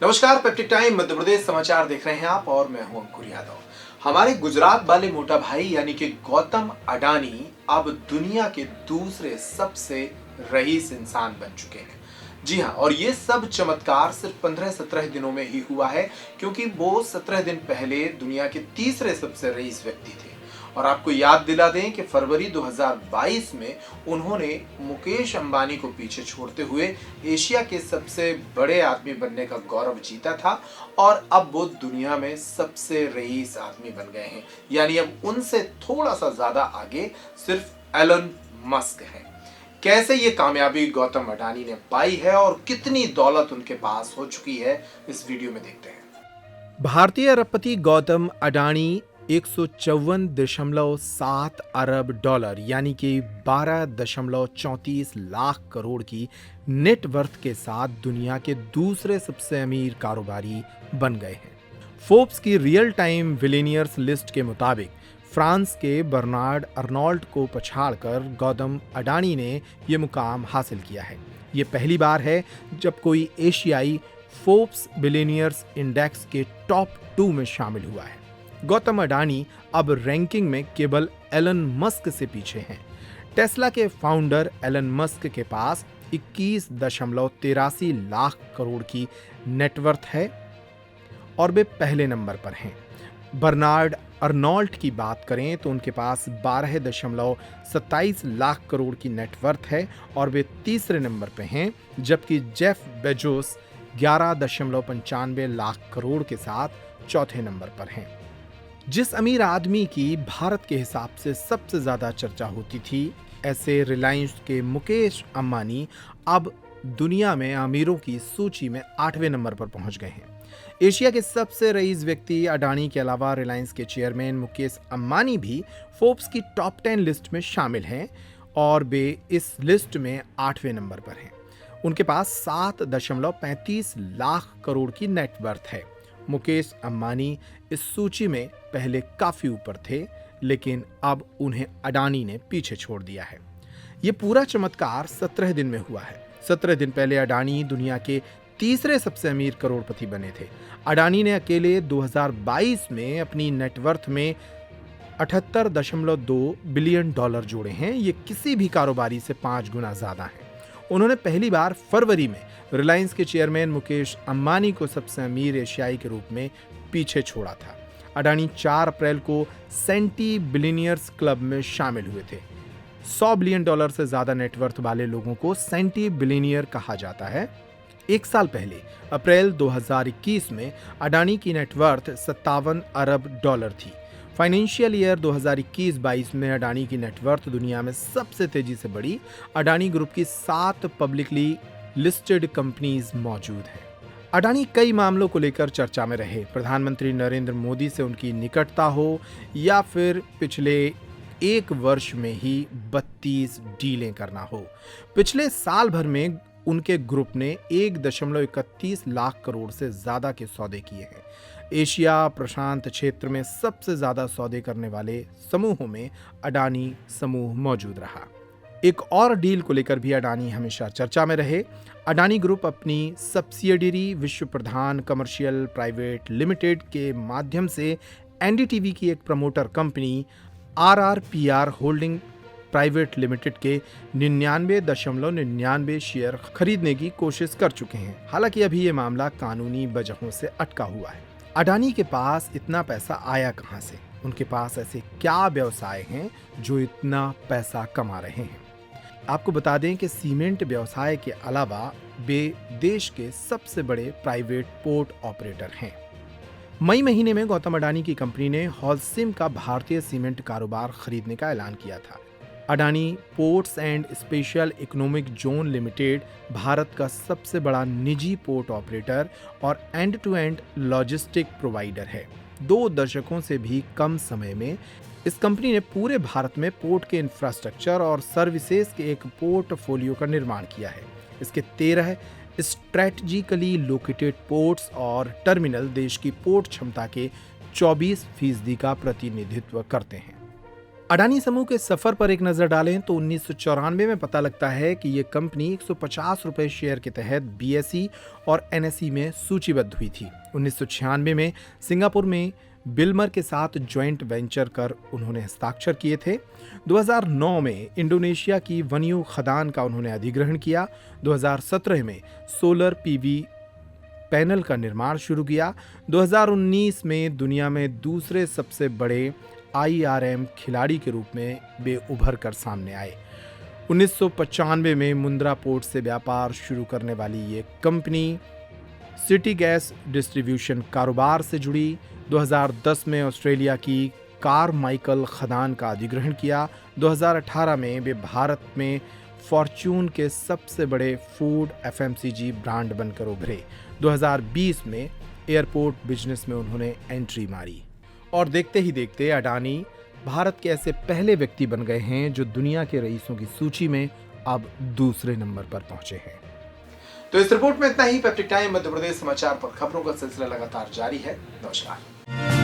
नमस्कार, peptic time Madhya Pradesh समाचार देख रहे हैं आप और मैं हूं अंकुर यादव। हमारे गुजरात वाले मोटा भाई यानी कि गौतम अडानी अब दुनिया के दूसरे सबसे रईस इंसान बन चुके हैं। जी हां, और ये सब चमत्कार सिर्फ 15-17 दिनों में ही हुआ है, क्योंकि वो 17 दिन पहले दुनिया के तीसरे सबसे रईस व्यक्ति थे। और आपको याद दिला दें कि फरवरी 2022 में उन्होंने मुकेश अंबानी को पीछे छोड़ते हुए एशिया के सबसे बड़े आदमी बनने का गौरव जीता था, और अब वो दुनिया में सबसे रईस आदमी बन गए हैं। यानी अब उनसे थोड़ा सा ज्यादा आगे सिर्फ एलन मस्क है। कैसे ये कामयाबी गौतम अडानी ने पाई है और कितनी दौलत उनके पास हो चुकी है, इस वीडियो में देखते हैं। भारतीय अरबपति गौतम अडानी 154.7 अरब डॉलर यानी कि 12.34 लाख करोड़ की नेटवर्थ के साथ दुनिया के दूसरे सबसे अमीर कारोबारी बन गए हैं। फोर्ब्स की रियल टाइम बिलियनियर्स लिस्ट के मुताबिक फ्रांस के बर्नार्ड अर्नोल्ट को पछाड़कर गौतम अडानी ने यह मुकाम हासिल किया है। ये पहली बार है जब कोई एशियाई फोर्ब्स बिलियनियर्स इंडेक्स के टॉप 2 में शामिल हुआ है। गौतम अडानी अब रैंकिंग में केवल एलन मस्क से पीछे हैं। टेस्ला के फाउंडर एलन मस्क के पास 21.83 लाख करोड़ की नेटवर्थ है और वे पहले नंबर पर हैं। बर्नार्ड अर्नोल्ट की बात करें तो उनके पास 12.27 लाख करोड़ की नेटवर्थ है और वे तीसरे नंबर पर हैं, जबकि जेफ बेजोस 11.95 लाख करोड़ के साथ चौथे नंबर पर हैं। जिस अमीर आदमी की भारत के हिसाब से सबसे ज्यादा चर्चा होती थी, ऐसे रिलायंस के मुकेश अंबानी अब दुनिया में अमीरों की सूची में 8वें नंबर पर पहुंच गए हैं। एशिया के सबसे रईस व्यक्ति अडानी के अलावा रिलायंस के चेयरमैन मुकेश अंबानी भी फोर्ब्स की टॉप 10 लिस्ट में शामिल हैं और वे इस लिस्ट में 8वें नंबर पर हैं। उनके पास 7.35 लाख करोड़ की नेटवर्थ है। मुकेश अंबानी इस सूची में पहले काफी ऊपर थे, लेकिन अब उन्हें अडानी ने पीछे छोड़ दिया है। ये पूरा चमत्कार 17 दिन में हुआ है। 17 दिन पहले अडानी दुनिया के तीसरे सबसे अमीर करोड़पति बने थे। अडानी ने अकेले 2022 में अपनी नेटवर्थ में 78.2 बिलियन डॉलर जोड़े हैं। ये किसी भी कारोबारी से 5 गुना ज्यादा है। उन्होंने पहली बार फरवरी में रिलायंस के चेयरमैन मुकेश अंबानी को सबसे अमीर एशियाई के रूप में पीछे छोड़ा था। अडानी 4 अप्रैल को सेंटी बिलियनियर्स क्लब में शामिल हुए थे। 100 बिलियन डॉलर से ज्यादा नेटवर्थ वाले लोगों को सेंटी बिलियनियर कहा जाता है। एक साल पहले अप्रैल 2021 में अडानी की नेटवर्थ 57 अरब डॉलर थी। फाइनेंशियल ईयर 2021-22 में अडानी की नेटवर्थ दुनिया में सबसे तेजी से बढ़ी। अडानी ग्रुप की 7 पब्लिकली लिस्टेड कंपनीज मौजूद हैं। अडानी कई मामलों को लेकर चर्चा में रहे। प्रधानमंत्री नरेंद्र मोदी से उनकी निकटता हो या फिर पिछले 1 वर्ष में ही 32 डीलें करना हो। पिछले साल भर में उनके ग्रुप ने 1.31 लाख करोड़ से ज्यादा के सौदे किए हैं। एशिया प्रशांत क्षेत्र में सबसे ज्यादा सौदे करने वाले समूहों में अडानी समूह मौजूद रहा। एक और डील को लेकर भी अडानी हमेशा चर्चा में रहे। अडानी ग्रुप अपनी सब्सिडियरी विश्व प्रधान कमर्शियल प्राइवेट लिमिटेड के माध्यम से एनडीटीवी की एक promoter company RRPR holding private limited के 99.99 शेयर खरीदने की कोशिश कर चुके हैं। हालांकि अभी ये मामला कानूनी वजहों से अटका हुआ है। अडानी के पास इतना पैसा आया कहां से? उनके पास ऐसे क्या व्यवसाय हैं जो इतना पैसा कमा रहे हैं? आपको बता दें कि सीमेंट व्यवसाय के अलावा वे देश के सबसे बड़े प्राइवेट पोर्ट ऑपरेटर हैं। मई महीने में गौतम अडानी की कंपनी ने हॉलसिम का भारतीय सीमेंट कारोबार खरीदने का ऐलान किया था। Adani ports and special economic zone limited Bharat का सबसे बड़ा निजी पोर्ट ऑपरेटर और end to end logistic provider है। 2 दशकों से भी कम समय में इस कंपनी ने पूरे भारत में पोर्ट के इंफ्रास्ट्रक्चर और सर्विसेज के एक पोर्टफोलियो का निर्माण किया है। इसके 13 स्ट्रैटेजिकली लोकेटेड पोर्ट्स और टर्मिनल देश की पोर्ट क्षमता के 24% का प्रतिनिधित्व करते हैं। अडानी समूह के सफर पर एक नजर डालें तो 1994 में पता लगता है कि ये कंपनी 150 रुपए शेयर के तहत बीएसई और एनएसई में सूचीबद्ध हुई थी। 1996 में सिंगापुर में बिल्मर के साथ ज्वाइंट वेंचर कर उन्होंने हस्ताक्षर किए थे। 2009 में इंडोनेशिया की वन्यू खदान का उन्होंने अधिग्रहण किया। 2017 में सोलर पीवी पैनल का निर्माण शुरू किया। 2019 में दुनिया में दूसरे सबसे बड़े IRM खिलाड़ी के रूप में वे उभर कर सामने आए। 1995 में मुंद्रा पोर्ट से व्यापार शुरू करने वाली ये कंपनी सिटी गैस डिस्ट्रीब्यूशन कारोबार से जुड़ी। 2010 में ऑस्ट्रेलिया की कारमाइकल खदान का अधिग्रहण किया। 2018 में वे भारत में फॉर्च्यून के सबसे बड़े फूड FMCG ब्रांड बनकर उभरे। 2020 में एयरपोर्ट बिजनेस में उन्होंने एंट्री मारी और देखते ही देखते अडानी भारत के ऐसे पहले व्यक्ति बन गए हैं जो दुनिया के रईसों की सूची में अब दूसरे नंबर पर पहुंचे हैं। तो इस रिपोर्ट में इतना ही। पैप्टिक टाइम मध्य प्रदेश समाचार पर खबरों का सिलसिला लगातार जारी है। नमस्कार।